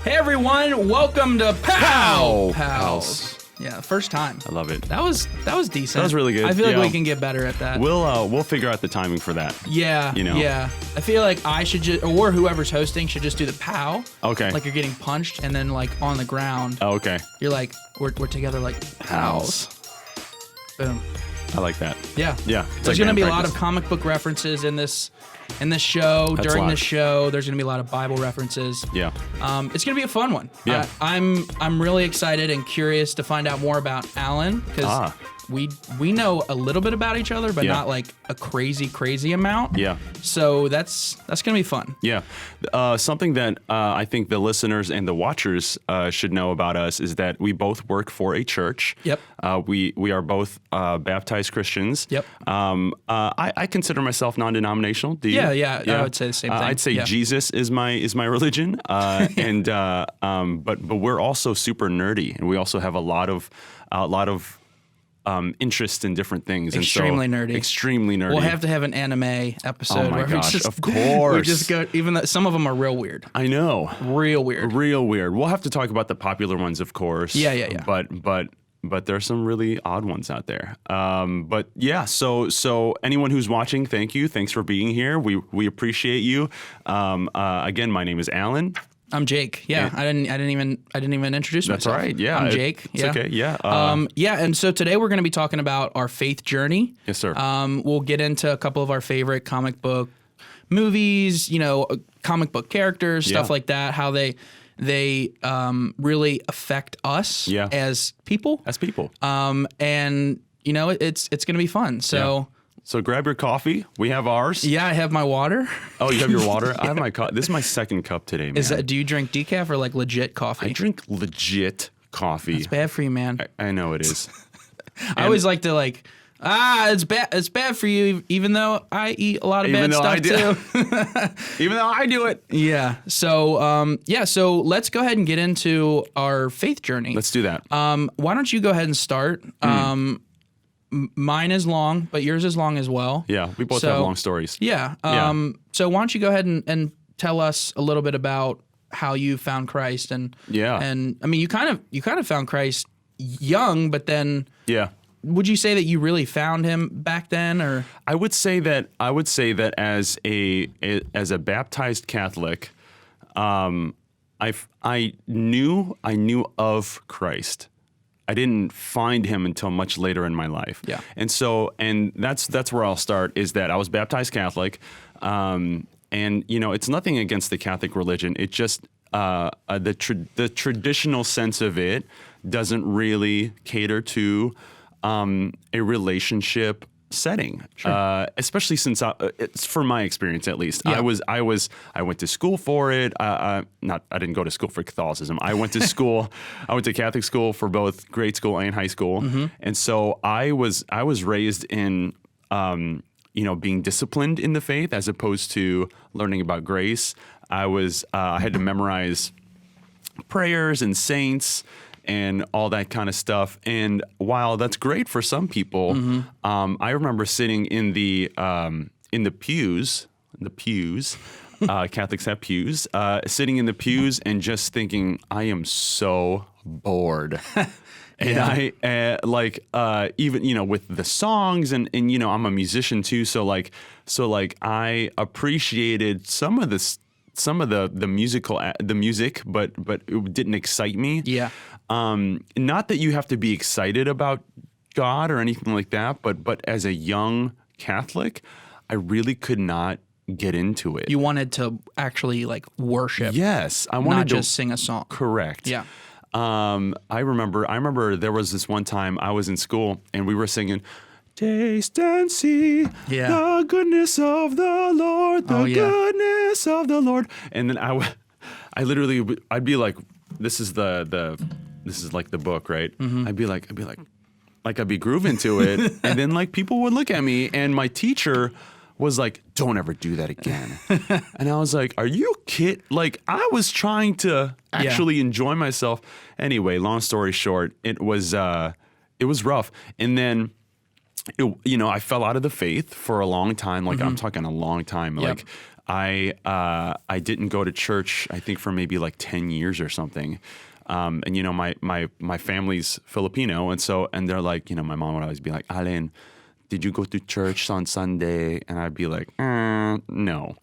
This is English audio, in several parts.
Hey everyone, welcome to POW! PALS. Yeah, first time. I love it. That was decent. That was really good. I feel like Yeah. we can get better at that. We'll figure out the timing for that. Yeah, You know. yeah. I feel like I should just, or whoever's hosting should just do the POW. Okay. Like you're getting punched, and then like on the ground, Oh, okay. you're like, we're together like POWs. Boom. I like that. Yeah. Yeah. It's There's like going to be a band lot of practice. comic book references in this show. That's During live. this show, there's going to be a lot of Bible references. Yeah. It's going to be a fun one. Yeah. I'm really excited and curious to find out more about Alan because we know a little bit about each other, but Yeah. not like a crazy amount. Yeah. So that's going to be fun. Yeah. Something that I think the listeners and the watchers should know about us is that we both work for a church. Yep. We are both baptized Christians. Yep. I consider myself non-denominational. Do you? Yeah. I would say the same thing. I'd say Yeah. Jesus is my religion. But we're also super nerdy, and we also have a lot of interest in different things. Extremely and so, nerdy. Extremely nerdy. We'll have to have an anime episode Oh my where gosh, we just of course. we just go. Even though some of them are real weird. I know. Real weird. Real weird. We'll have to talk about the popular ones, of course. Yeah. But there's some really odd ones out there. But yeah, so anyone who's watching, thank you. Thanks for being here. We appreciate you. Again, my name is Alan. I'm Jake. Yeah, I didn't even introduce That's myself. all right. Yeah, I'm Jake. It's yeah. okay. Yeah. And so today we're going to be talking about our faith journey. Yes, sir. We'll get into a couple of our favorite comic book movies, comic book characters, stuff Yeah. like that, how they really affect us Yeah. as people. As people. And it's going to be fun. So So grab your coffee. We have ours. yeah, I have my water. Oh, you have your water? I have my cup. This is my second cup today, man. Do you drink decaf or like legit coffee? I drink legit coffee. It's bad for you, man. I know it is. I always like to it's bad for you, even though I eat a lot of Even bad though I stuff too. Even though I do it. Yeah. So let's go ahead and get into our faith journey. Let's do that. Why don't you go ahead and start? Mine is long, but yours is long as well. Yeah, we both have long stories. Yeah. So why don't you go ahead and tell us a little bit about how you found Christ and Yeah. and I mean you kind of found Christ young, but then Yeah. would you say that you really found him back then, or? I would say that as a baptized Catholic, I knew of Christ. I didn't find him until much later in my life. Yeah. And that's where I'll start, is that I was baptized Catholic. And it's nothing against the Catholic religion. It just the traditional sense of it doesn't really cater to a relationship setting, especially since it's from my experience, at least. Yeah. I went to school for it. I didn't go to school for Catholicism. I went to school. I went to Catholic school for both grade school and high school, and so I was raised in being disciplined in the faith as opposed to learning about grace. I had to memorize prayers and saints and all that kind of stuff. And while that's great for some people, I remember sitting in the pews. Catholics have pews. Sitting in the pews and just thinking, I am so bored. And I even with the songs and I'm a musician too, so I appreciated some of the music, but it didn't excite me. Yeah. Not that you have to be excited about God or anything like that, but as a young Catholic, I really could not get into it. You wanted to actually worship. Yes, I wanted not to just sing a song. Correct. Yeah. I remember there was this one time I was in school and we were singing, "Taste and see the goodness of the Lord, goodness of the Lord." And then I'd be like, this is like the book, right? I'd be grooving to it, and then people would look at me, and my teacher was like, "Don't ever do that again." And I was like, "Are you kidding?" I was trying to actually enjoy myself. Anyway, long story short, it was rough. And then, I fell out of the faith for a long time. I'm talking a long time. Yep. I didn't go to church, I think, for maybe like 10 years or something. And you know, my family's Filipino, and they're like, you know, my mom would always be like, Allen, did you go to church on Sunday? And I'd be like, no.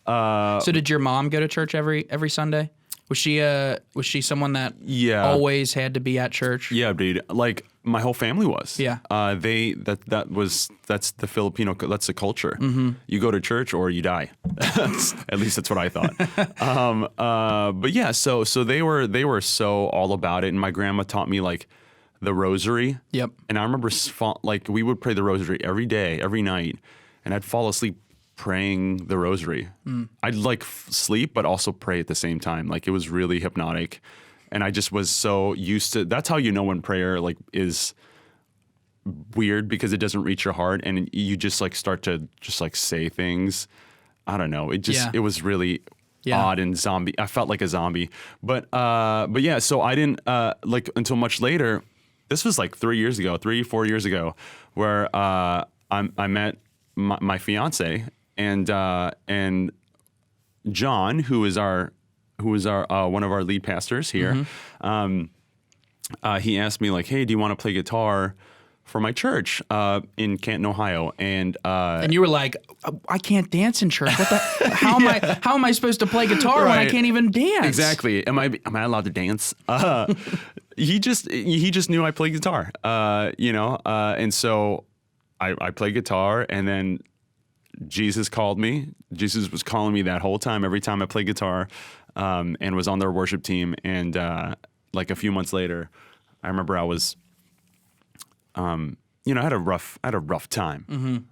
So did your mom go to church every Sunday? Was she someone that always had to be at church? Yeah, dude. Like my whole family was. Yeah. That's the Filipino. That's the culture. Mm-hmm. You go to church or you die. At least that's what I thought. But yeah, so they were so all about it, and my grandma taught me like the rosary. Yep. And I remember like we would pray the rosary every day, every night, and I'd fall asleep praying the rosary. I'd like sleep, but also pray at the same time. Like it was really hypnotic. And I just was so used to, that's how you know when prayer like is weird, because it doesn't reach your heart and you just like start to just like say things. I don't know. It just, it was really odd and zombie. I felt like a zombie, but yeah, so I didn't, like until much later, this was like 4 years ago, where, I met my fiance, and John, who is our one of our lead pastors here. He asked me like, "Hey, do you want to play guitar for my church in Canton, Ohio?" And you were like, "I can't dance in church. What the? How am I supposed to play guitar when I can't even dance?" Exactly. Am I allowed to dance? He just knew I played guitar. You know, and so I played guitar, and then Jesus called me. Jesus was calling me that whole time, every time I played guitar, and was on their worship team. And like a few months later, I remember I was, you know, I had a rough time.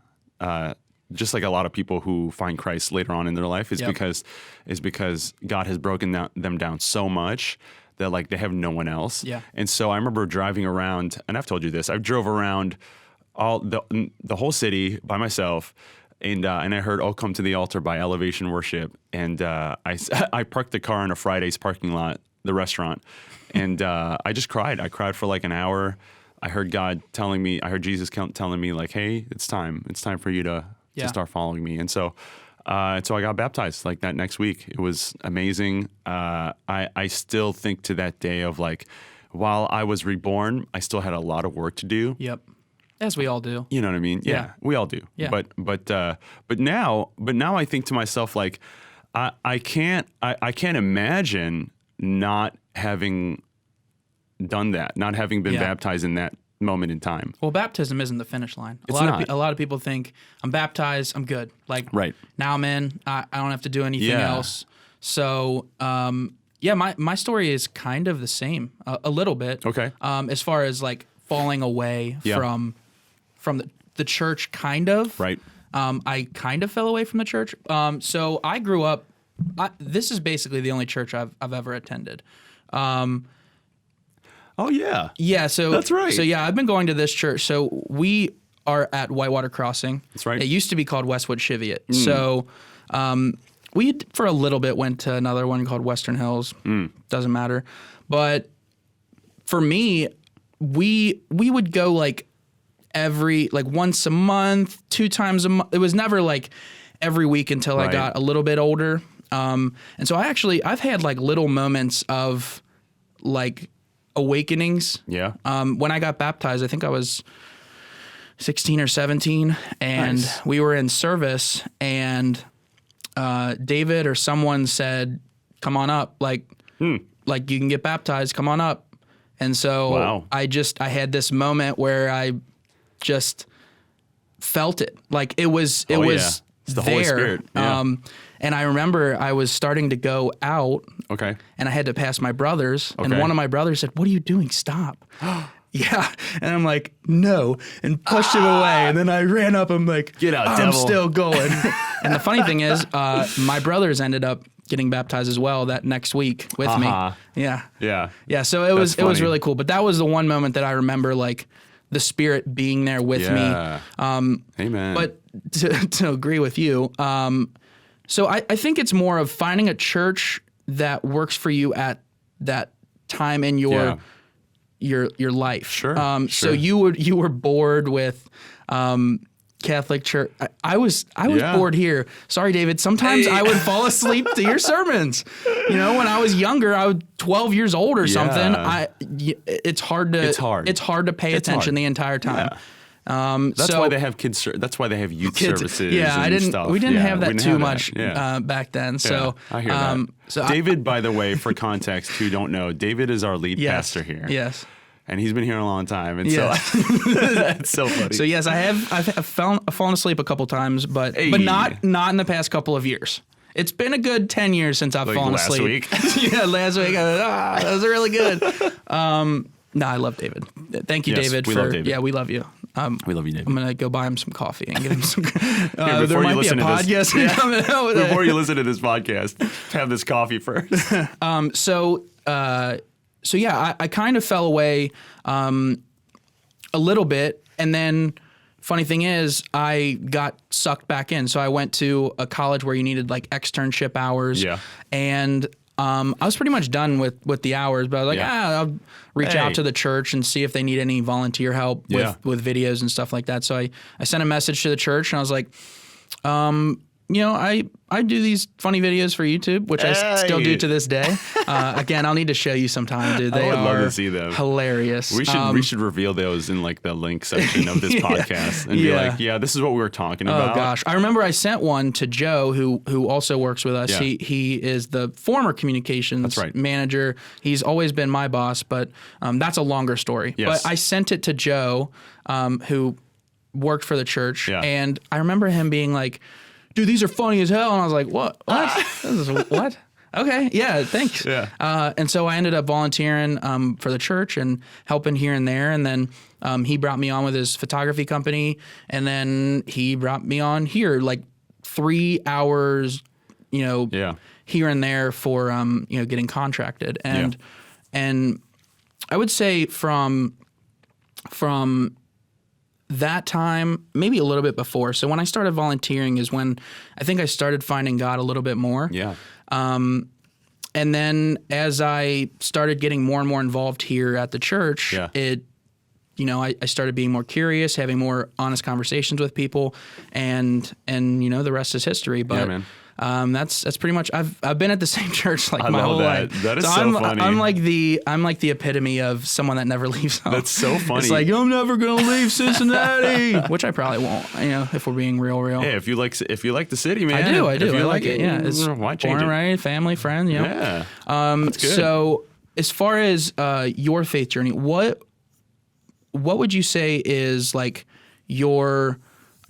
Just like a lot of people who find Christ later on in their life is because God has broken them down so much that like they have no one else. Yeah. And so I remember driving around, and I've told you this. I drove around all the whole city by myself. And I heard "Oh Come to the Altar" by Elevation Worship, and I parked the car in a Friday's parking lot, the restaurant, and I just cried. I cried for like an hour. I heard Jesus telling me like, "Hey, it's time for you to start following me." And so I got baptized like that next week. It was amazing. I still think to that day of like, while I was reborn, I still had a lot of work to do. Yep. As we all do. You know what I mean? Yeah, we all do. Yeah. But now I think to myself like, I can't imagine not having done that, not having been baptized in that moment in time. Well, baptism isn't the finish line. It's not. A lot of people think I'm baptized, I'm good. Like now I'm in. I don't have to do anything else. So my story is kind of the same, a little bit. Okay. As far as like falling away from the church, kind of. Right. I kind of fell away from the church. So I grew up. This is basically the only church I've ever attended. Oh yeah. Yeah. So that's right. So yeah, I've been going to this church. So we are at Whitewater Crossing. That's right. It used to be called Westwood Cheviot. So we for a little bit went to another one called Western Hills. Doesn't matter. But for me, we would go like once a month, 2 times a month. It was never like every week until I got a little bit older. And so I've had like little moments of like awakenings. Yeah. When I got baptized, I think I was 16 or 17, and we were in service, and David or someone said, "Come on up, like you can get baptized. Come on up." And so I had this moment where I just felt it. Like it was It's the there. Holy Spirit. Yeah. And I remember I was starting to go out. Okay. And I had to pass my brothers. Okay. And one of my brothers said, "What are you doing? Stop." Yeah. And I'm like, "No," and pushed him away. And then I ran up. I'm like, "Get out, devil." I'm still going. And the funny thing is, my brothers ended up getting baptized as well that next week with me. Yeah. Yeah. Yeah. So it was really cool. But that was the one moment that I remember, like the Spirit being there with me. Amen. But to agree with you, so I think it's more of finding a church that works for you at that time in your life. Sure. So you were bored with Catholic church. I was bored here. Sorry, David. Sometimes I would fall asleep to your sermons. When I was younger, I was 12 years old or something. It's hard to pay attention the entire time. Yeah. That's why they have kids. That's why they have youth services. Yeah, and stuff. We didn't have that too much back then. So I hear that. So David, by the way, for context, who don't know, David is our lead pastor here. Yes. And he's been here a long time, and so that's so funny. So yes, I've fallen asleep a couple times, but not in the past couple of years. It's been a good 10 years since I've fallen asleep. Last week? Yeah, last week. That was really good. No, I love David. Thank you, David. We love David. Yeah, we love you. We love you, David. I'm gonna go buy him some coffee and get him some. Here, there might be a podcast coming out with before you listen to this podcast, have this coffee first. So yeah, I kind of fell away a little bit, and then funny thing is I got sucked back in. So I went to a college where you needed like externship hours, and I was pretty much done with the hours, but I was like, I'll reach out to the church and see if they need any volunteer help with videos and stuff like that. So I sent a message to the church, and I was like, I do these funny videos for YouTube, which I still do to this day. Again, I'll need to show you sometime, dude. They I would love are to see them. Hilarious. We should reveal those in like the link section of this podcast and be like, this is what we were talking about. Oh gosh, I remember I sent one to Joe, who also works with us. Yeah. He is the former communications manager. He's always been my boss, but that's a longer story. Yes. But I sent it to Joe, who worked for the church, and I remember him being like, dude, these are funny as hell. And I was like, what? What? Okay. Yeah. Thanks. Yeah. And so I ended up volunteering for the church and helping here and there. And then he brought me on with his photography company. And then he brought me on here, like 3 hours, here and there for, getting contracted. And I would say from that time, maybe a little bit before. So when I started volunteering is when I think I started finding God a little bit more. Yeah. And then as I started getting more and more involved here at the church, I started being more curious, having more honest conversations with people, and the rest is history. But man. That's pretty much. I've been at the same church like my whole life. That is so funny. I'm like the epitome of someone that never leaves home. That's so funny. It's like, I'm never gonna leave Cincinnati, which I probably won't. if we're being real. Yeah, if you like the city, man. I do. If you I like it. Yeah, it's why change born and it? raised, family, friend. Yeah. That's good. So as far as your faith journey, what would you say is like your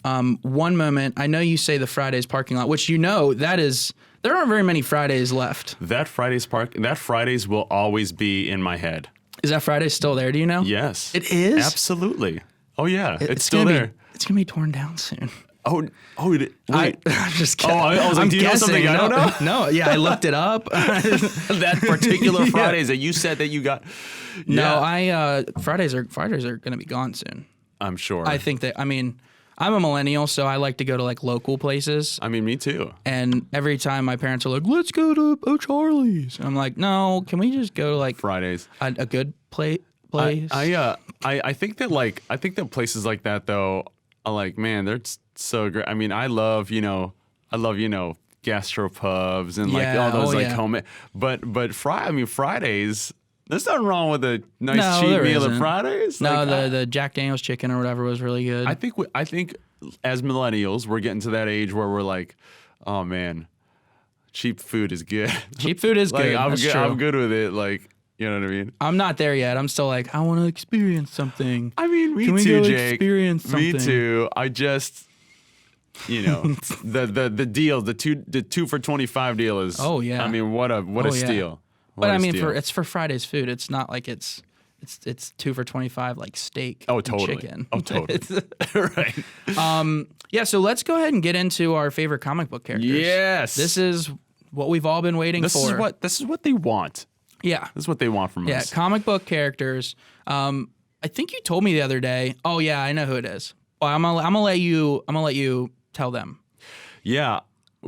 one moment? I know you say the Fridays parking lot, which there aren't very many Fridays left. That Fridays will always be in my head. Is that Friday still there? Do you know? Yes. It is? Absolutely. Oh yeah, it's still there. It's gonna be torn down soon. Wait. I'm just kidding. I was like, do you know something I don't know? No, yeah, I looked it up. That particular Fridays that you said that you got. No, Fridays are gonna be gone soon. I'm sure. I think that. I mean, I'm a millennial, so I like to go to like local places. I mean, me too. And every time my parents are like, let's go to O'Charlie's. I'm like, no, can we just go to like Fridays? A good place? I think that places like that though are like, man, they're so great. I mean, I love gastropubs and like all those home. But Fridays. There's nothing wrong with a nice cheap meal at Fridays. No, the Jack Daniel's chicken or whatever was really good. I think as millennials, we're getting to that age where we're like, oh man, cheap food is good. Cheap food is good. I'm good with it. Like, you know what I mean? I'm not there yet. I'm still like, I want to experience something. I mean, Can we too, go Jake. Experience something? Me too. I just, the deal, the two for $25 deal is. Oh yeah. I mean, what a steal. But I mean, it's for Friday's food. It's not like it's 2 for $25 like steak. Oh, and totally. Chicken. Oh, totally. Right. Yeah. So let's go ahead and get into our favorite comic book characters. Yes. This is what we've all been waiting for. This is what they want. Yeah. This is what they want from us. Yeah. Comic book characters. I think you told me the other day. Oh yeah, I know who it is. Well, I'm gonna let you tell them. Yeah.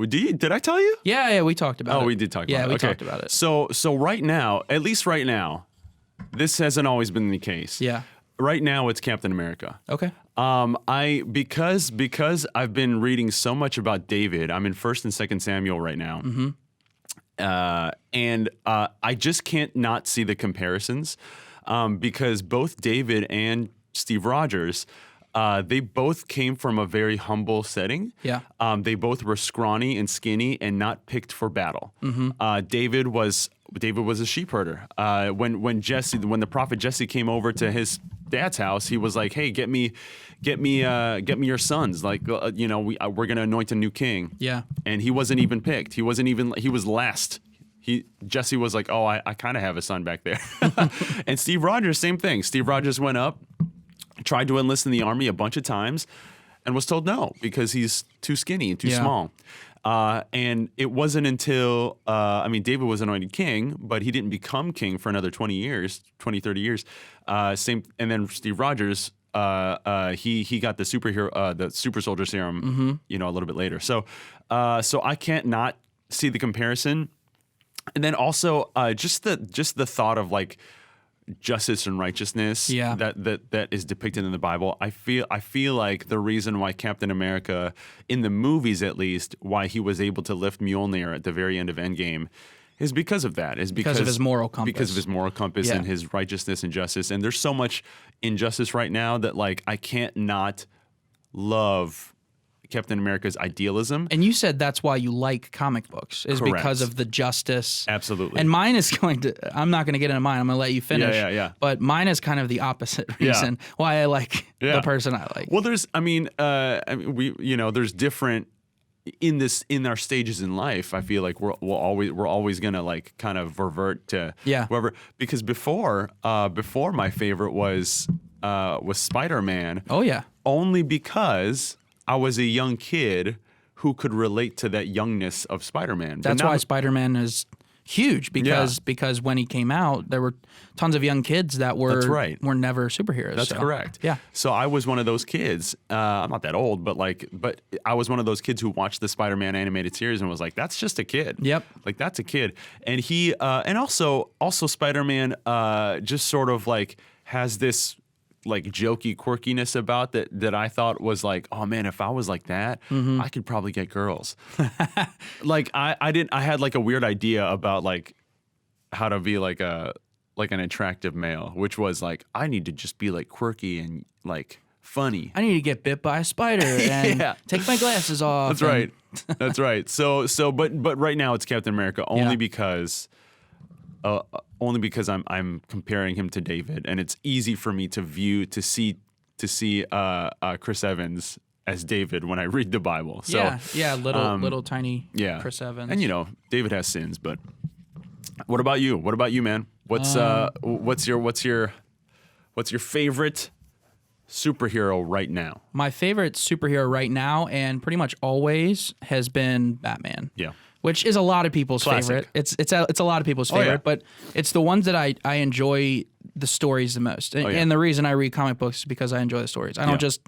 Did I tell you? Yeah, we talked about it. Oh, we did talk about it. Yeah, we okay. talked about it. So right now, at least right now, this hasn't always been the case. Yeah. Right now, it's Captain America. Okay. Because I've been reading so much about David. I'm in 1st and 2nd Samuel right now. And I just can't not see the comparisons because both David and Steve Rogers, they both came from a very humble setting. Yeah. They both were scrawny and skinny and not picked for battle. David was a sheep herder. When the prophet Jesse came over to his dad's house, he was like, "Hey, get me your sons. Like, we're gonna anoint a new king." Yeah. And he wasn't even picked. He was last. Jesse was like, "Oh, I kind of have a son back there." And Steve Rogers, same thing. Steve Rogers went up, tried to enlist in the army a bunch of times, and was told no because he's too skinny and too small. And it wasn't until, David was anointed king, but he didn't become king for another 30 years. And then Steve Rogers, he got the the super soldier serum, a little bit later. So I can't not see the comparison. And then also, just the thought of like justice and righteousness that is depicted in the Bible. I feel like the reason why Captain America, in the movies at least, why he was able to lift Mjolnir at the very end of Endgame is because of that. Because of his moral compass. Because of his moral compass and his righteousness and justice. And there's so much injustice right now that like I can't not love Captain America's idealism. And you said that's why you like comic books, is Correct. because of the justice. Absolutely. And mine is I'm not going to get into mine. I'm going to let you finish. Yeah. But mine is kind of the opposite reason why I like the person I like. Well, there's different in our stages in life. I feel like we're always going to like kind of revert to whoever, because before my favorite was Spider-Man. Oh yeah. Only because I was a young kid who could relate to that youngness of Spider-Man. That's why Spider-Man is huge, because when he came out, there were tons of young kids that were never superheroes. That's correct. Yeah. So I was one of those kids. I'm not that old, but I was one of those kids who watched the Spider-Man animated series and was like, "That's just a kid." Yep. Like that's a kid, and he and also Spider-Man just sort of like has this like jokey quirkiness about that I thought was like, oh man, if I was like that, I could probably get girls. Like I had like a weird idea about like how to be like an attractive male, which was like I need to just be like quirky and like funny. I need to get bit by a spider and take my glasses off. That's right. That's right. So but right now it's Captain America only because I'm comparing him to David, and it's easy for me to see Chris Evans as David when I read the Bible. So little tiny Chris Evans. And David has sins, but what about you? What about you, man? What's your favorite superhero right now? My favorite superhero right now, and pretty much always, has been Batman. Yeah. Which is a lot of people's favorite. It's a lot of people's favorite, but it's the ones that I enjoy the stories the most. And the reason I read comic books is because I enjoy the stories. I don't just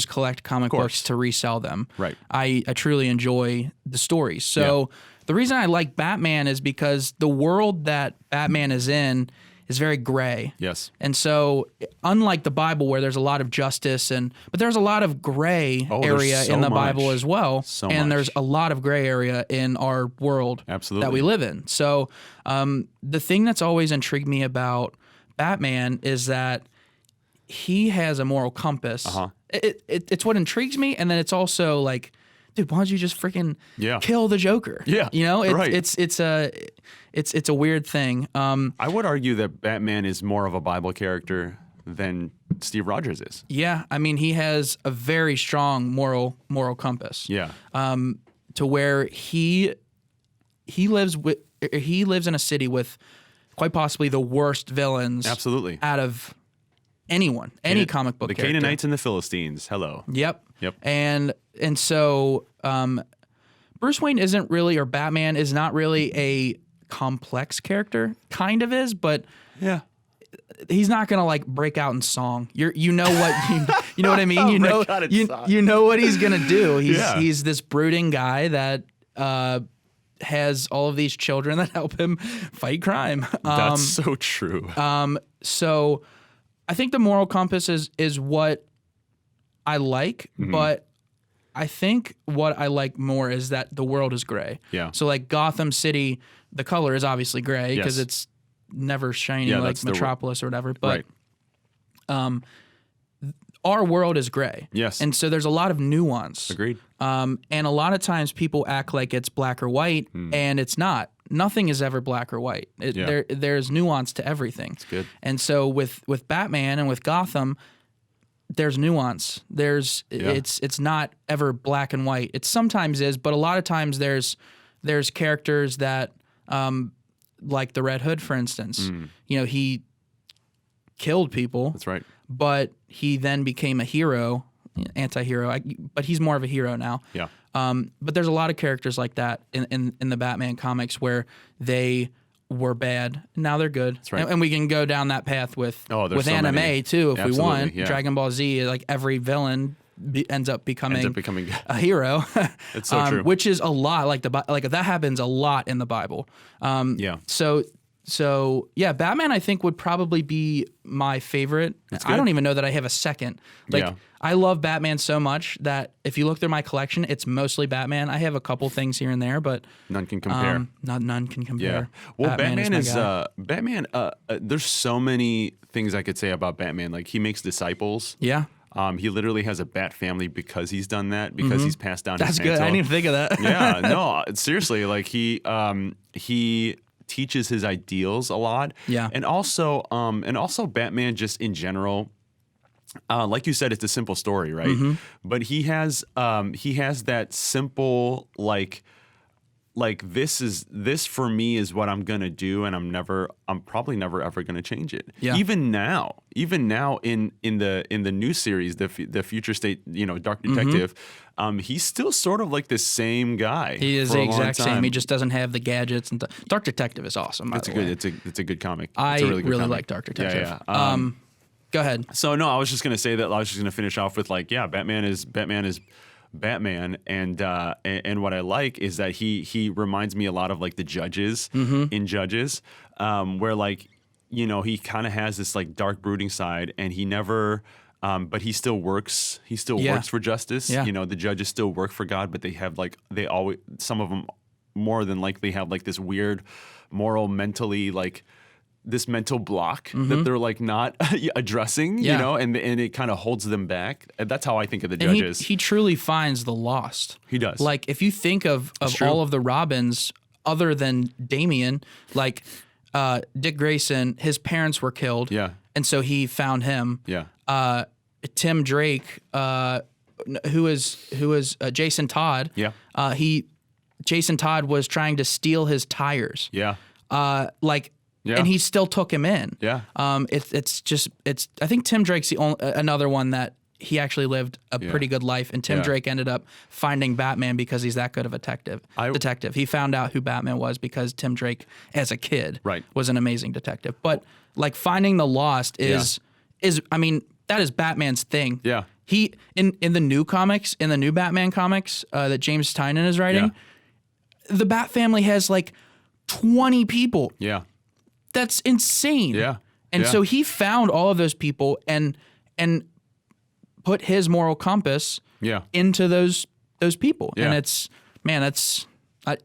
collect comic books to resell them. Right. I truly enjoy the stories. So the reason I like Batman is because the world that Batman is in is very gray. Yes. And so, unlike the Bible where there's a lot of justice but there's a lot of gray area in the Bible as well. And there's a lot of gray area in our world that we live in. So, the thing that's always intrigued me about Batman is that he has a moral compass. It's what intrigues me, and then it's also like, dude, why don't you just freaking kill the Joker? Yeah. It's a weird thing. I would argue that Batman is more of a Bible character than Steve Rogers is. Yeah, I mean, he has a very strong moral compass. Yeah. To where he lives in a city with quite possibly the worst villains. Absolutely. Out of any comic book character. The Canaanites and the Philistines. Hello. Yep. And so Bruce Wayne isn't really, or Batman is not really a complex character. Kind of is, but he's not gonna like break out in song. You know what I mean. You know what he's gonna do. He's this brooding guy that has all of these children that help him fight crime. That's so true. So I think the moral compass is what I like, but I think what I like more is that the world is gray. Yeah. So like Gotham City, the color is obviously gray because it's never shiny like Metropolis or whatever. But our world is gray. Yes. And so there's a lot of nuance. Agreed. And a lot of times people act like it's black or white, and it's not. Nothing is ever black or white. There's nuance to everything. That's good. And so with Batman and with Gotham, there's nuance. It's not ever black and white. It sometimes is, but a lot of times there's characters that like the Red Hood, for instance. You know, he killed people. That's right. But he then became a hero, anti-hero. But he's more of a hero now. Yeah. But there's a lot of characters like that in the Batman comics where they were bad. Now they're good. That's right. And we can go down that path with so anime many. too if we want. Yeah. Dragon Ball Z, like every villain ends up becoming a hero. It's so true. Which is a lot. Like that happens a lot in the Bible. So yeah, Batman I think would probably be my favorite. I don't even know that I have a second. I love Batman so much that if you look through my collection, it's mostly Batman. I have a couple things here and there, but none can compare. None can compare. Yeah. Well, Batman is Batman. There's so many things I could say about Batman. Like he makes disciples. Yeah. He literally has a bat family because he's done that, because he's passed down his mantle. That's good. I didn't even think of that. Yeah, no, seriously, like he teaches his ideals a lot. Yeah. And also Batman just in general, like you said, it's a simple story, right? But he has that simple like this for me is what I'm gonna do, and I'm probably never ever gonna change it. Yeah. Even now in the new series, the Future State, Dark Detective, he's still sort of like the same guy. He is the exact same. He just doesn't have the gadgets and Dark Detective is awesome. It's a good comic. I it's a really, good really comic. like Dark Detective. Yeah. Go ahead. So no, I was just gonna say that. I was just gonna finish off with Batman is Batman, and what I like is that he reminds me a lot of like the Judges in Judges, where he kind of has this like dark brooding side, and he never. But he still works. He still works for justice. Yeah. The judges still work for God, but they have some of them more than likely have like this weird mentally this mental block that they're like not addressing, and it kind of holds them back. And that's how I think of the judges. He truly finds the lost. He does. Like if you think of all of the Robins other than Damian, like Dick Grayson, his parents were killed. Yeah. And so he found him. Yeah. Tim Drake, who is Jason Todd. Yeah. Jason Todd was trying to steal his tires. Yeah. Yeah. And he still took him in. Yeah. It's I think Tim Drake's another one that he actually lived a pretty good life, and Tim Drake ended up finding Batman because he's that good of a detective. He found out who Batman was because Tim Drake, as a kid, was an amazing detective. But like finding the lost is I mean, that is Batman's thing. Yeah. He in the new comics, in the new Batman comics that James Tynion is writing, the Bat family has like 20 people. Yeah. That's insane. Yeah. And so he found all of those people and put his moral compass into those people. Yeah. And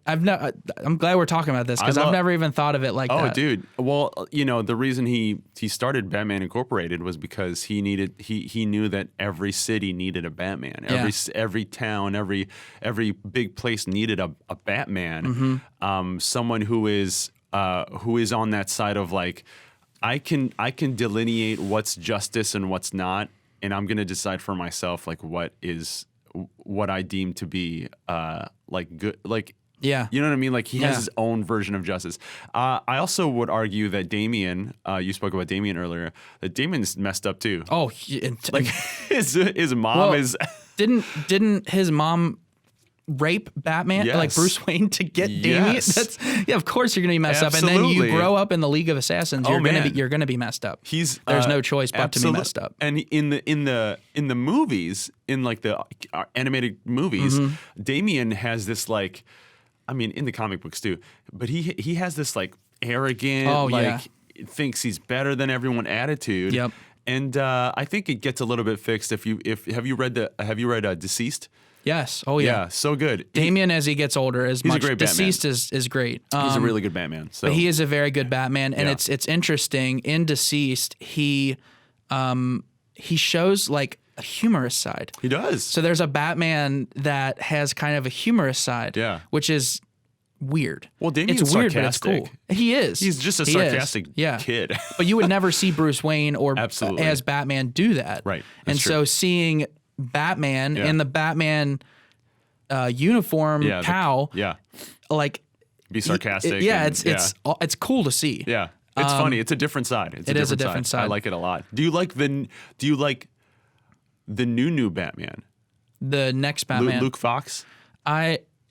I'm glad we're talking about this because I've never even thought of it like that. Oh, dude. Well, the reason he started Batman Incorporated was because he knew that every city needed a Batman. Every town, every big place needed a Batman. Someone who is on that side of like, I can delineate what's justice and what's not, and I'm gonna decide for myself like what I deem to be like good, like. Yeah. You know what I mean? Like he has his own version of justice. I also would argue that Damian, you spoke about Damian earlier, that Damian's messed up too. Oh, like his mom is. Didn't his mom rape Batman, like Bruce Wayne, to get Damian? That's of course you're gonna be messed up, and then you grow up in the League of Assassins. You're gonna be messed up. There's no choice but to be messed up. And in the movies, in like the animated movies, Damian has this like. I mean, in the comic books too, but he has this like arrogant, thinks he's better than everyone attitude. Yep. And I think it gets a little bit fixed if have you read Deceased? Yes. Oh yeah. Yeah, so good. Damian, as he gets older, He's a great Deceased is great. He's a really good Batman. So but he is a very good Batman, and Yeah. it's interesting. In Deceased, he shows like a humorous side. he does. So there's a Batman that has kind of a humorous side, Yeah. which is weird. Well, Damian's it's weird, but it's sarcastic. cool. He is. He's just a He is. sarcastic Yeah. kid. But you would never see Bruce Wayne or Absolutely. as Batman do that. Right. And That's so true. seeing Batman Yeah. in the Batman uniform, Yeah, POW, Yeah. like Be sarcastic. yeah, and- it's cool to see. Yeah, it's funny. It's a different side. It is a different side. I like it a lot. Do you like the new Batman? The next Batman, Luke Fox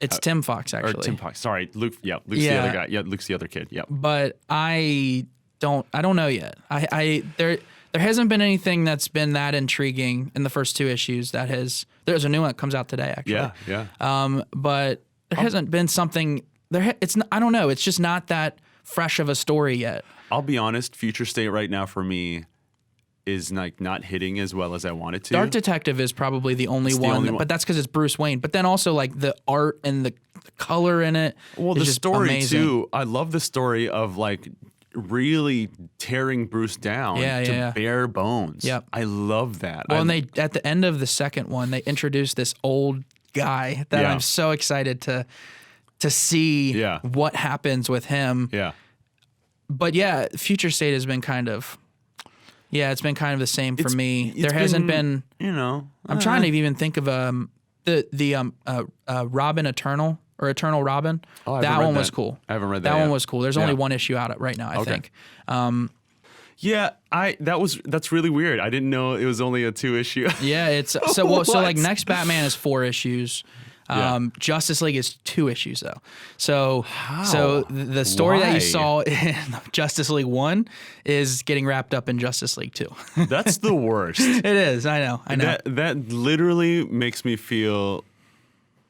it's Tim Fox or actually. Tim Fox? Sorry, Luke. Yeah, Luke's the Yeah. other guy. Yeah, Luke's the other kid. Yeah. But I don't know yet. There hasn't been anything that's been that intriguing in the first 2 issues. There's a new one that comes out today actually. Yeah. But there hasn't been something there. I don't know. It's just not that fresh of a story yet. I'll be honest. Future State right now for me is like not hitting as well as I want it to. Dark Detective is probably the only one, but that's because it's Bruce Wayne. But then also like the art and the color in it. Well, is the just story amazing. too. I love the story of like really tearing Bruce down to bare bones. Yep. I love that. Well, and they at the end of the second one, they introduced this old guy that Yeah. I'm so excited to see Yeah. what happens with him. Yeah. But yeah, Future State has been kind of it's been kind of the same for me. It's There hasn't been you know. I'm trying to even think of the Robin Eternal or Eternal Robin. Oh, I haven't that read one was that. cool. I haven't read that That one yet. was cool. There's Yeah. only one issue out right now, I think. Yeah, that's really weird. I didn't know it was only a 2 issue. Yeah, it's so like next Batman is 4 issues. Justice League is 2 issues though. So the story that Why? you saw in Justice League 1 is getting wrapped up in Justice League 2. That's the worst. It is. I know. That literally makes me feel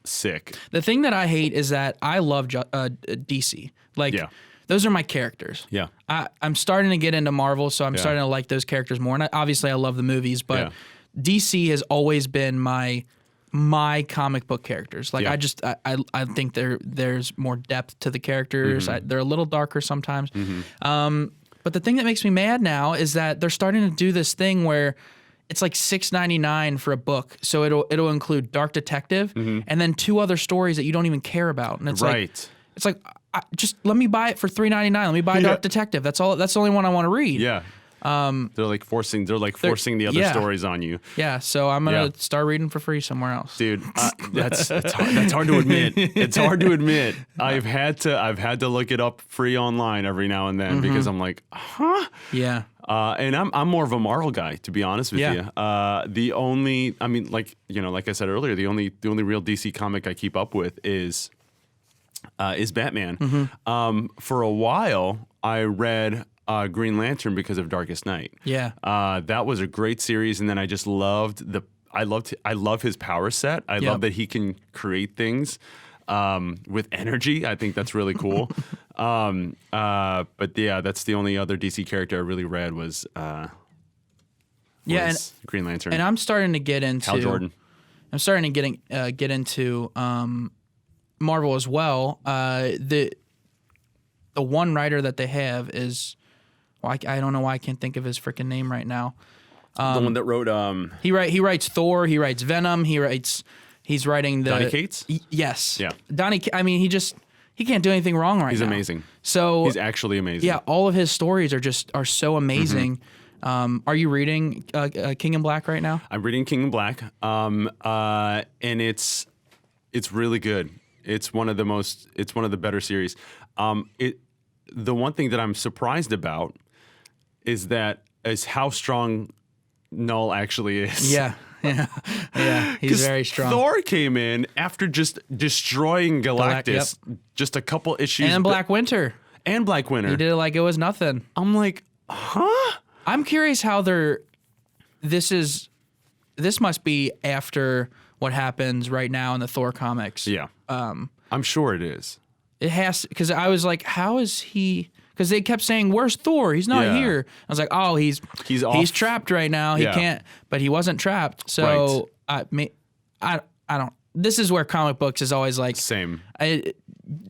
sick. The thing that I hate is that I love DC. Like Yeah. those are my characters. Yeah. I'm starting to get into Marvel, so I'm starting to like those characters more. And obviously I love the movies, but Yeah. DC has always been my comic book characters. Like Yeah. I think there's more depth to the characters. They're a little darker sometimes. But the thing that makes me mad now is that they're starting to do this thing where it's like $6.99 for a book. So it'll include Dark Detective and then 2 other stories that you don't even care about. And it's Right. like just let me buy it for $3.99. Let me buy Dark Detective. That's all. That's the only one I want to read. Yeah. They're like forcing the other stories on you. Yeah, so I'm gonna start reading for free somewhere else, Dude. That's hard to admit. It's hard to admit. I've had to look it up free online every now and then because I'm like, huh? Yeah, And I'm more of a Marvel guy, to be honest with you. Like I said earlier, the only real DC comic I keep up with is Batman. For a while, I read Green Lantern because of Darkest Night. Yeah. That was a great series, and then I just loved I love his power set. I love that he can create things with energy. I think that's really cool. But yeah, that's the only other DC character I really read was Green Lantern. And I'm starting to get into Hal Jordan. I'm starting to get into Marvel as well. The one writer that they have is I don't know why I can't think of his freaking name right now. The one that wrote He writes Thor. He writes Venom. He's writing the Donny Cates? Yes. Yeah. Donny. I mean, he can't do anything wrong right now. He's amazing. So He's actually amazing. yeah, all of his stories are so amazing. Are you reading King in Black right now? I'm reading King in Black, and it's really good. It's one of the better series. The one thing that I'm surprised about is how strong Null actually is. Yeah. He's very strong. Thor came in after just destroying Galactus, just a couple issues. And Black Winter. And Black Winter. He did it like it was nothing. I'm like, huh? I'm curious how this must be after what happens right now in the Thor comics. Yeah. I'm sure it is. It has, because I was like, how is he? because they kept saying, "Where's Thor? He's not here." I was like, "Oh, he's trapped right now. He can't." But he wasn't trapped. So I don't. This is where comic books is always like same.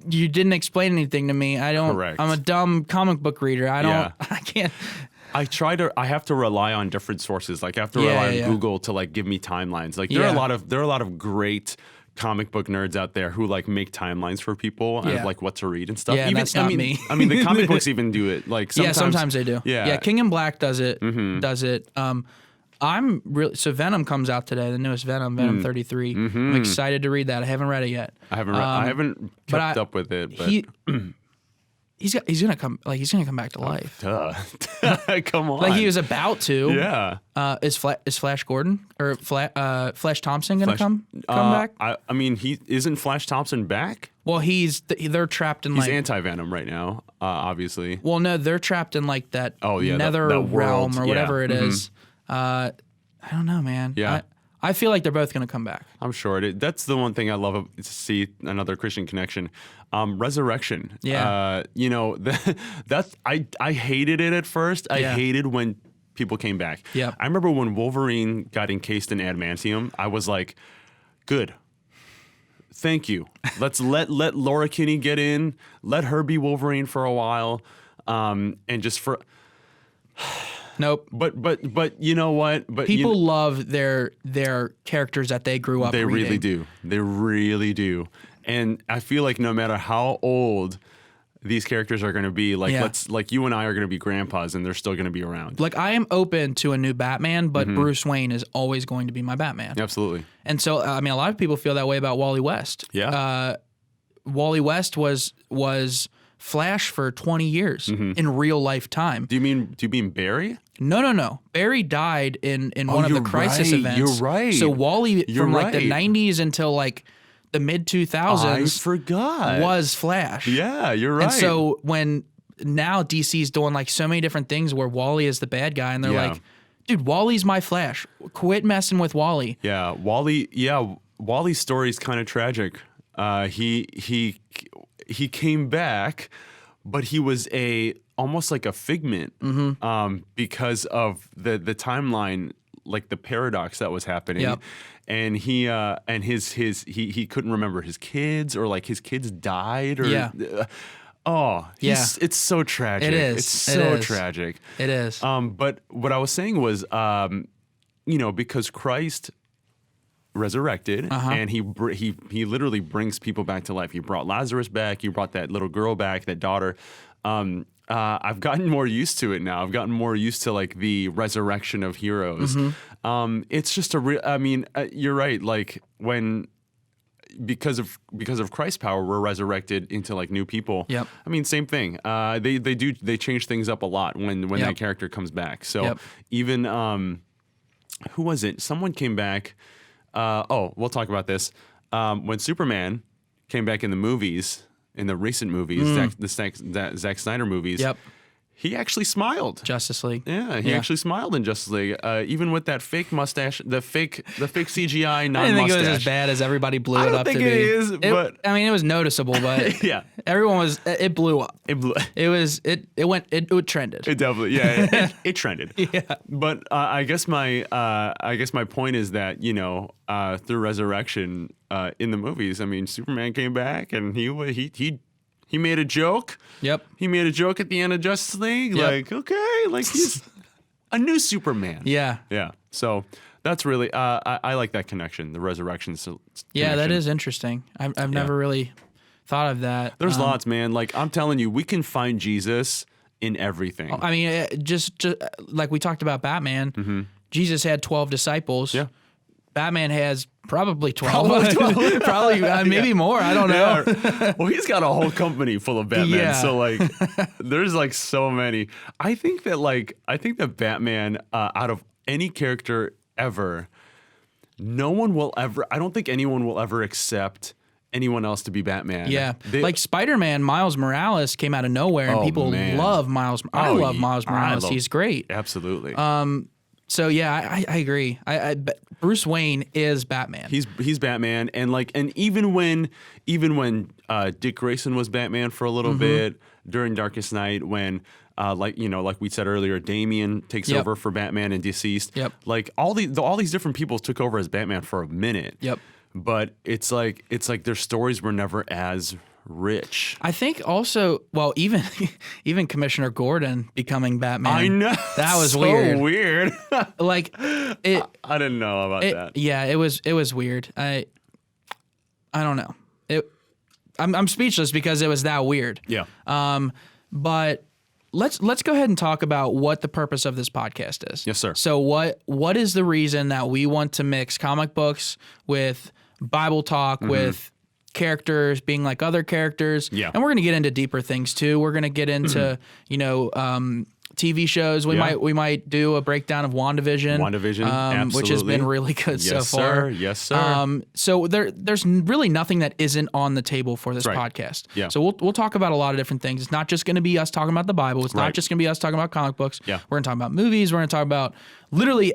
You didn't explain anything to me. I don't. Correct. I'm a dumb comic book reader. I don't. I can't. I have to rely on different sources. Like I have to rely on Google to like give me timelines. Like there are a lot of great comic book nerds out there who like make timelines for people and like what to read and stuff. Yeah, that's not me. I mean, the comic books even do it. Like sometimes they do. Yeah, King in Black does it. Does it. I'm really so Venom comes out today. The newest Venom 33. I'm excited to read that. I haven't read it yet. I haven't kept up with it. But he's gonna come back to life. Duh. Come on. Like he was about to. Yeah. Is Flash Gordon or Flash Thompson gonna come back? I mean, he isn't Flash Thompson back? Well, they're trapped in He's anti-Venom right now, obviously. Well, no, they're trapped in like that nether that realm or whatever it is. I don't know, man. Yeah. I feel like they're both going to come back. I'm sure. That's the one thing I love to see, another Christian connection. Resurrection. Yeah. I hated it at first. I hated when people came back. Yeah. I remember when Wolverine got encased in adamantium, I was like, good. Thank you. Let's let Laura Kinney get in. Let her be Wolverine for a while. And just for... Nope. But you know what? But people love their characters that they grew up reading. Really do. They really do. And I feel like no matter how old these characters are going to be, like you and I are going to be grandpas and they're still going to be around. Like I am open to a new Batman, but Bruce Wayne is always going to be my Batman. Absolutely. And so I mean a lot of people feel that way about Wally West. Yeah. Wally West was Flash for 20 years in real life time. Do you mean Barry? No. Barry died in one of the Crisis events. You're right. So Wally from like the 90s until like the mid 2000s. I forgot. Was Flash. Yeah, you're right. And so when now DC's doing like so many different things where Wally is the bad guy and they're like, dude, Wally's my Flash. Quit messing with Wally. Yeah, Wally's story is kind of tragic. He came back, but he was almost like a figment because of the timeline, like the paradox that was happening. Yep. And he couldn't remember his kids, or like his kids died, or it's so tragic. It is. It's so tragic. It is. But what I was saying was, because Christ resurrected, and he literally brings people back to life. He brought Lazarus back. He brought that little girl back, that daughter. I've gotten more used to it now. I've gotten more used to like the resurrection of heroes. It's just you're right. Like when because of Christ's power, we're resurrected into like new people. Yep. I mean, same thing. They change things up a lot when that character comes back. So even who was it? Someone came back. We'll talk about this. When Superman came back in the movies, in the recent movies, the Zack Snyder movies, he actually smiled. Justice League. Yeah, he actually smiled in Justice League, even with that fake mustache, the fake CGI non-mustache. I didn't think it was as bad as everybody blew it up to be. I don't think it is, but I mean, it was noticeable, but yeah, everyone was. It blew up. It blew. It trended. It definitely, it trended. Yeah, but I guess my point is that through resurrection in the movies, I mean, Superman came back and he made a joke. Yep. He made a joke at the end of Justice League. Yep. Like, okay, like he's a new Superman. Yeah. Yeah. So that's really, I like that connection, the resurrection. Yeah, that is interesting. I've never really thought of that. There's lots, man. Like I'm telling you, we can find Jesus in everything. I mean, just like we talked about Batman, Jesus had 12 disciples. Yeah. Batman has probably 12. Probably maybe more. I don't know. Yeah. Well, he's got a whole company full of Batman. Yeah. So like there's like so many. I think that Batman out of any character ever, I don't think anyone will ever accept anyone else to be Batman. Yeah. Like Spider-Man, Miles Morales came out of nowhere and people love Miles. I love Miles Morales. He's great. Absolutely. So yeah, I agree. Bruce Wayne is Batman. He's Batman, and even when Dick Grayson was Batman for a little bit during Darkest Night, when like we said earlier, Damian takes over for Batman and Deceased. Yep. Like all these different people took over as Batman for a minute. Yep. But it's like their stories were never as rich. I think also, well, even Commissioner Gordon becoming Batman. I know that was so weird. Like it. I didn't know about that. Yeah, it was weird. I don't know. I'm speechless because it was that weird. Yeah. But let's go ahead and talk about what the purpose of this podcast is. Yes, sir. So what is the reason that we want to mix comic books with Bible talk, with characters being like other characters? Yeah. And we're going to get into deeper things too. We're going to get into, TV shows. We might do a breakdown of WandaVision. Absolutely. Which has been really good so far. Yes, sir. So there's really nothing that isn't on the table for this podcast. Yeah. So we'll talk about a lot of different things. It's not just going to be us talking about the Bible. It's not just going to be us talking about comic books. Yeah. We're going to talk about movies. We're going to talk about literally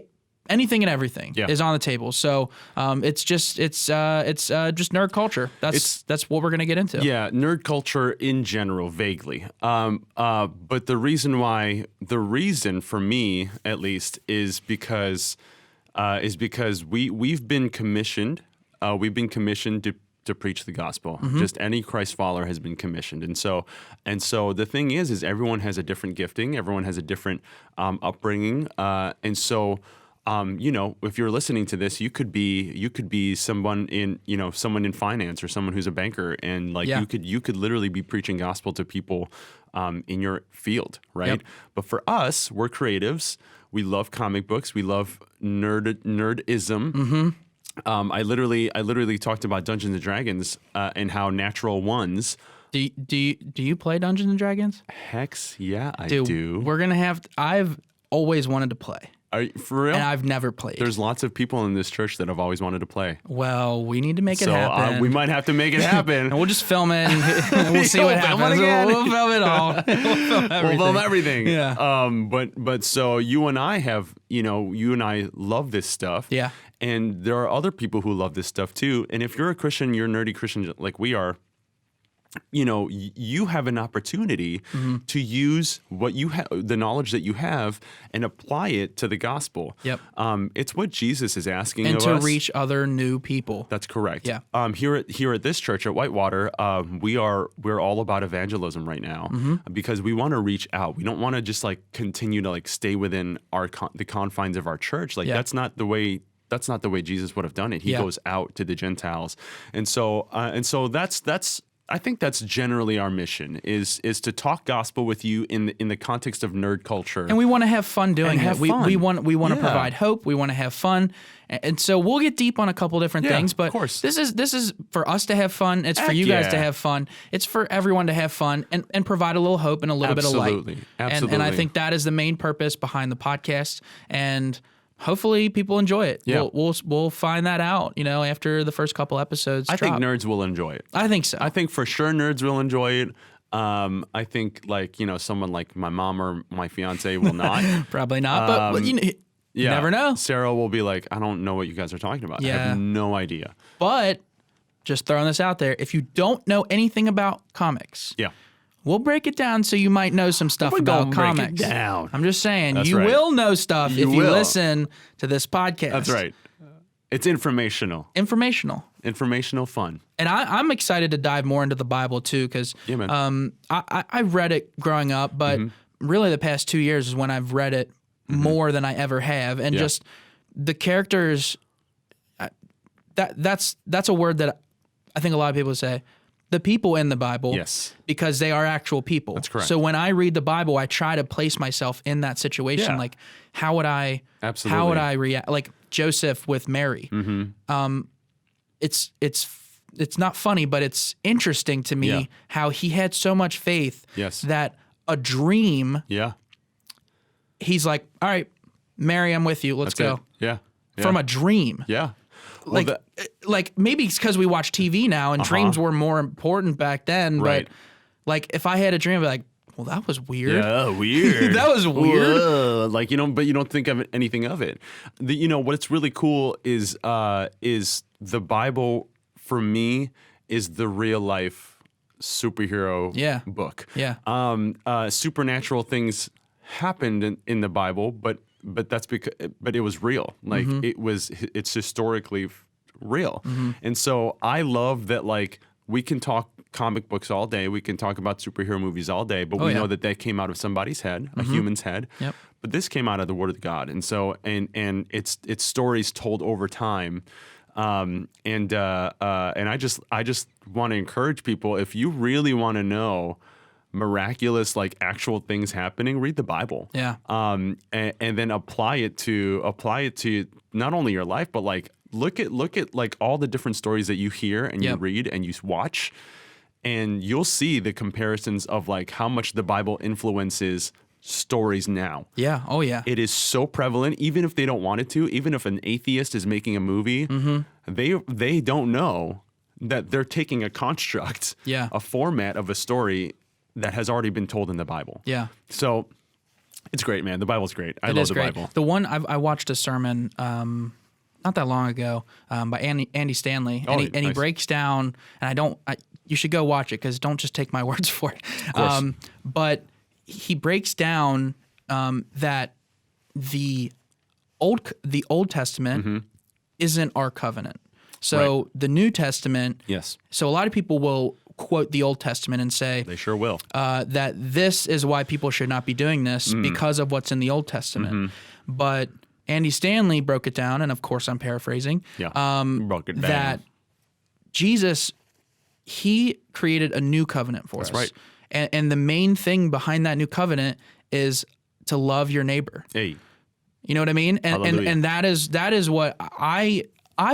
anything and everything Yeah. is on the table. So it's just nerd culture. That's what we're going to get into. Yeah, nerd culture in general, vaguely. But the reason for me, at least, is because we've been commissioned. We've been commissioned to preach the gospel. Just any Christ follower has been commissioned, and so the thing is everyone has a different gifting. Everyone has a different upbringing, and so. If you're listening to this, you could be someone in finance or someone who's a banker, and you could literally be preaching gospel to people in your field, right? Yep. But for us, we're creatives. We love comic books. We love nerdism. I literally talked about Dungeons and Dragons and how natural ones. Do you play Dungeons and Dragons? Hex, yeah, I do. We're gonna have. I've always wanted to play. Are you, for real? And I've never played. There's lots of people in this church that have always wanted to play. Well, we need to make it happen. We might have to make it happen. And we'll just film it and we'll see what happens. We'll film it all. We'll film everything. Yeah. But so you and I have, you and I love this stuff. Yeah. And there are other people who love this stuff too. And if you're a Christian, you're a nerdy Christian like we are, you have an opportunity to use what you have, the knowledge that you have, and apply it to the gospel. Yep. It's what Jesus is asking of us. And to reach other new people. That's correct. Yeah. Here at this church at Whitewater, we're all about evangelism right now because we want to reach out. We don't want to just continue to stay within the confines of our church. That's not the way. That's not the way Jesus would have done it. He goes out to the Gentiles, and so that's. I think that's generally our mission is to talk gospel with you in the context of nerd culture. And we want to have fun doing it. We want to provide hope. We want to have fun. And so we'll get deep on a couple different things, but of course. This is for us to have fun. It's for you guys to have fun. It's for everyone to have fun and provide a little hope and a little bit of light. Absolutely. And I think that is the main purpose behind the podcast. And hopefully people enjoy it. Yeah. We'll find that out, after the first couple episodes. I think nerds will enjoy it. I think so. I think for sure nerds will enjoy it. I think someone like my mom or my fiance will not. Probably not, but you never know. Sarah will be like, I don't know what you guys are talking about. I have no idea. But just throwing this out there, if you don't know anything about comics, we'll break it down so you might know some stuff about comics. Break it down. I'm just saying, That's you right. will know stuff if you will. listen to this podcast. That's right. It's informational. Informational fun. And I'm excited to dive more into the Bible too, because I read it growing up, but really the past 2 years is when I've read it more than I ever have, and just the characters. That's a word that I think a lot of people say. The people in the Bible, because they are actual people. That's correct. So when I read the Bible, I try to place myself in that situation. Yeah. Like, how would I react? Like Joseph with Mary. It's not funny, but it's interesting to me how he had so much faith that a dream. Yeah. He's like, all right, Mary, I'm with you. Let's go. Yeah. From a dream. Yeah. Well, like maybe it's because we watch TV now and dreams were more important back then. Right. But like if I had a dream, I'd be like, well, that was weird. Yeah, weird. That was weird. Whoa. Like, but you don't think of anything of it. What's really cool is the Bible for me is the real life superhero book. Yeah. Supernatural things happened in the Bible, but that's because it was real. Like it's historically real. And so I love that, like, we can talk comic books all day, we can talk about superhero movies all day, but we know that came out of somebody's head, a human's head. Yep. But this came out of the Word of God. And so and it's stories told over time. And I just want to encourage people, if you really want to know miraculous, like, actual things happening, read the Bible. Yeah. And then apply it to not only your life, but like look at like all the different stories that you hear and you read and you watch, and you'll see the comparisons of like how much the Bible influences stories now. Yeah. Oh yeah. It is so prevalent, even if they don't want it to. Even if an atheist is making a movie, they don't know that they're taking a construct, a format of a story that has already been told in the Bible. Yeah. So it's great, man. The Bible's great. I love the Bible. The one I watched a sermon not that long ago by Andy Stanley, and he breaks down. And you should go watch it, because don't just take my words for it. Of course. But he breaks down that the Old Testament isn't our covenant. So the New Testament. Yes. So a lot of people will quote the Old Testament and say, they sure will, that this is why people should not be doing this because of what's in the Old Testament. But Andy Stanley broke it down, and of course I'm paraphrasing. Broke it down. That Jesus, he created a new covenant for us. That's right. And the main thing behind that new covenant is to love your neighbor. Hey. You know what I mean? And that is what I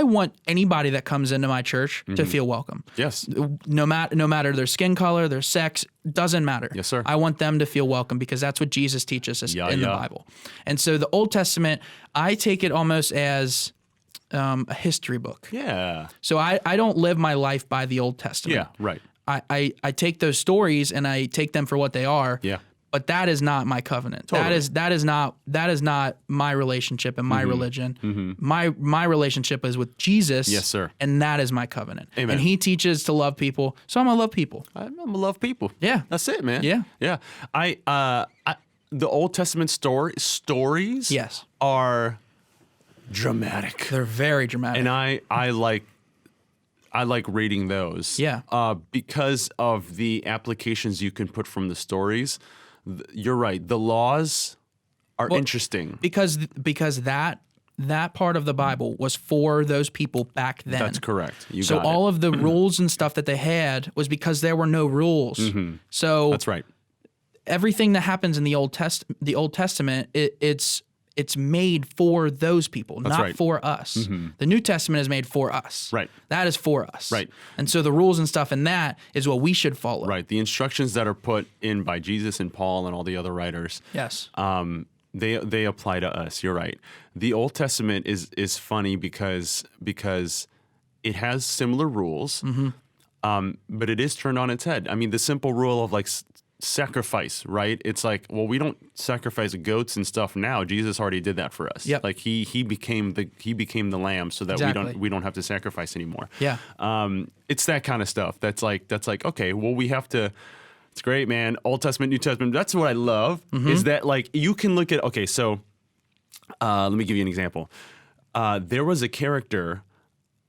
want anybody that comes into my church to feel welcome. Yes. No matter their skin color, their sex, doesn't matter. Yes, sir. I want them to feel welcome, because that's what Jesus teaches us in the Bible. And so the Old Testament, I take it almost as a history book. Yeah. So I don't live my life by the Old Testament. Yeah, right. I take those stories and I take them for what they are. Yeah. But that is not my covenant. Totally. That is not my relationship and my religion. My relationship is with Jesus. Yes, sir. And that is my covenant. Amen. And he teaches to love people, so I'm gonna love people. I'm gonna love people. Yeah. That's it, man. Yeah. Yeah. The Old Testament stories are dramatic. They're very dramatic. And I like reading those. Yeah. Because of the applications you can put from the stories. You're right. The laws are interesting. Because that part of the Bible was for those people back then. That's correct. So all of the rules and stuff that they had was because there were no rules. So that's right. Everything that happens in the Old Testament, it's made for those people, not for us. The New Testament is made for us. Right. That is for us. Right. And so the rules and stuff in that is what we should follow. Right. The instructions that are put in by Jesus and Paul and all the other writers. Yes. They apply to us. You're right. The Old Testament is funny because it has similar rules, but it is turned on its head. I mean, the simple rule of like sacrifice, right? It's like, well, we don't sacrifice goats and stuff now. Jesus already did that for us. Yep. Like he became the lamb so that we don't have to sacrifice anymore. Yeah. It's that kind of stuff. That's like okay, well, we have to. It's great, man. Old Testament, New Testament. That's what I love. Is that like you can look at so. Let me give you an example. There was a character.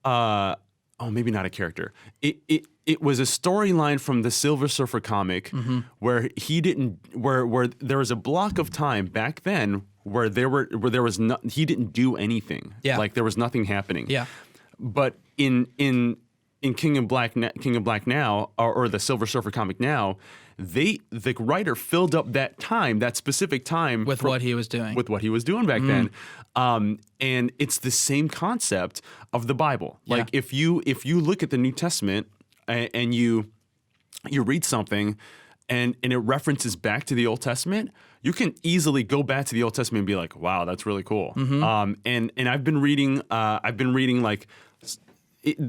Maybe not a character. It was a storyline from the Silver Surfer comic where he there was a block of time back then where he didn't do anything. Yeah. Like there was nothing happening. Yeah. But in King of Black now, or the Silver Surfer comic now, the writer filled up that specific time with what he was doing. With what he was doing back then. And it's the same concept of the Bible. Yeah. Like if you look at the New Testament and you read something and it references back to the Old Testament, you can easily go back to the Old Testament and be like, wow, that's really cool. And I've been reading like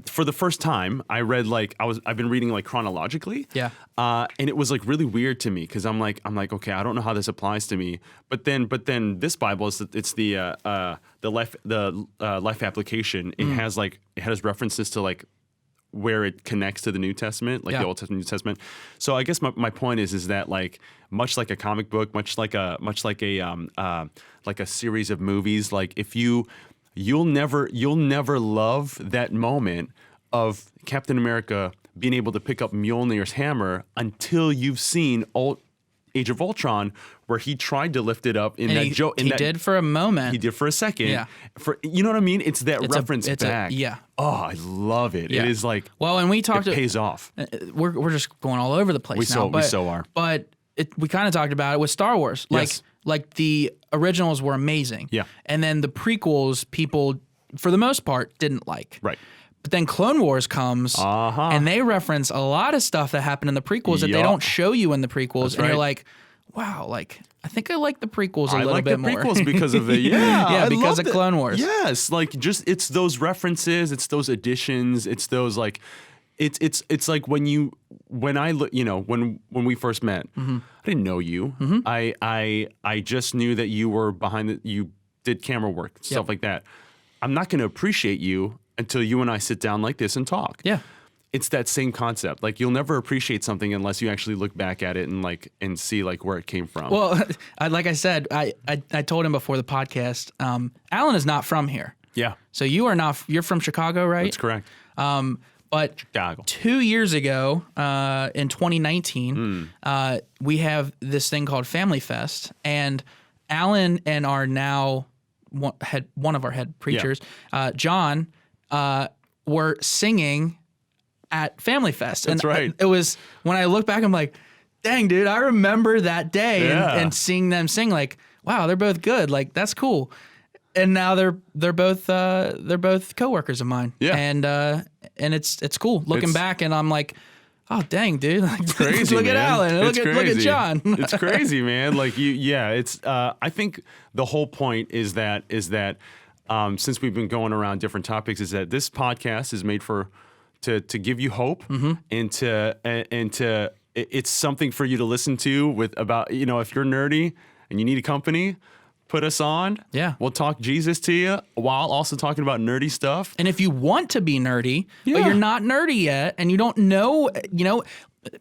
for the first time, I read I've been reading like chronologically. Yeah. And it was like really weird to me because I'm like, okay, I don't know how this applies to me. But then this Bible it's the life application. It has references to like where it connects to the New Testament, like the Old Testament, New Testament. So I guess my point is that like much like a comic book, much like a series of movies, like if you'll never love that moment of Captain America being able to pick up Mjolnir's hammer until you've seen Age of Ultron, where he tried to lift it up in that joke. He did for a moment. He did for a second. Yeah. You know what I mean? It's that reference back. Yeah. Oh, I love it. Yeah. It is like, well, and we talked. It pays off. We're just going all over the place now. We so are. But we kind of talked about it with Star Wars. Like the originals were amazing. Yeah. And then the prequels, people, for the most part, didn't like. Right. But then Clone Wars comes, and they reference a lot of stuff that happened in the prequels that they don't show you in the prequels. That's and right. you're like, wow, like, I think I like the prequels a little bit more. I like the prequels because of it. Yeah. Yeah, because of Clone Wars. Yes. Like, just, it's those references, it's those additions, it's those, like, it's like when we first met, I didn't know you. I just knew that you were you did camera work, stuff like that. I'm not going to appreciate you until you and I sit down like this and talk. Yeah. It's that same concept. Like, you'll never appreciate something unless you actually look back at it and see like where it came from. Well, like I said, I told him before the podcast, Alan is not from here. Yeah. So you're from Chicago, right? That's correct. But Chicago. 2 years ago, in 2019, we have this thing called Family Fest, and Alan and our now one of our head preachers, John, were singing at Family Fest. That's right. It was, when I look back, I'm like, dang, dude, I remember that day and seeing them sing. Like, wow, they're both good. Like, that's cool. And now they're both coworkers of mine. Yeah. And it's cool looking back, and I'm like, oh dang, dude, like, it's crazy. Look man. at Alan, look at John. It's crazy, man. Like it's. I think the whole point is that since we've been going around different topics, is that this podcast is made to give you hope and to it's something for you to listen to about if you're nerdy and you need a company. Put us on. Yeah. We'll talk Jesus to you while also talking about nerdy stuff. And if you want to be nerdy, but you're not nerdy yet, and you don't know,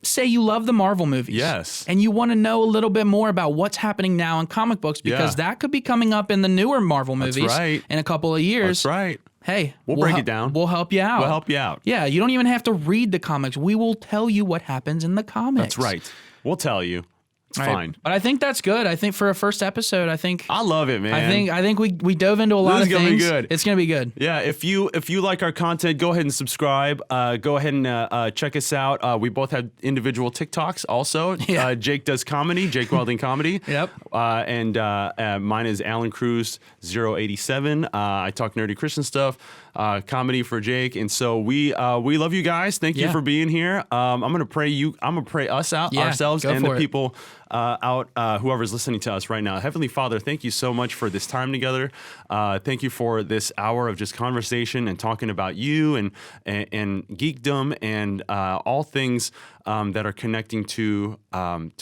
say you love the Marvel movies. Yes. And you want to know a little bit more about what's happening now in comic books, because that could be coming up in the newer Marvel movies in a couple of years. That's right. Hey, we'll break it down. We'll help you out. We'll help you out. Yeah, you don't even have to read the comics. We will tell you what happens in the comics. That's right. We'll tell you. It's fine. But I think that's good. I think for a first episode, I love it, man. I think we dove into a lot of things. This is gonna be good. It's gonna be good. Yeah, if you like our content, go ahead and subscribe. Go ahead and check us out. We both have individual TikToks also. Yeah. Jake does comedy, Jake Welding Comedy. Yep. And mine is Alan Cruz 087. I talk nerdy Christian stuff. Comedy for Jake, and so we love you guys. Thank you for being here. I'm gonna pray us out, ourselves, and the people out, whoever's listening to us right now. Heavenly Father, thank you so much for this time together. Thank you for this hour of just conversation and talking about you and geekdom and all things that are connecting to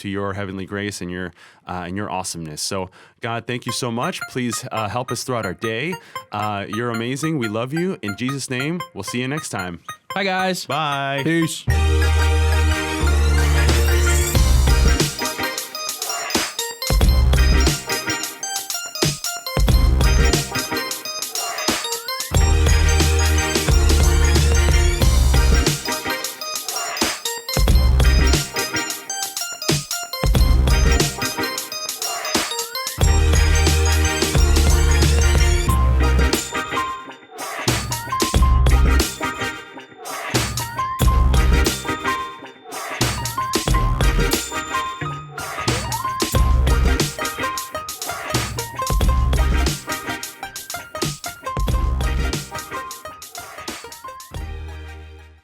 your heavenly grace and your awesomeness. So, God, thank you so much. Please help us throughout our day. You're amazing. We love you. In Jesus' name, we'll see you next time. Bye, guys. Bye. Peace.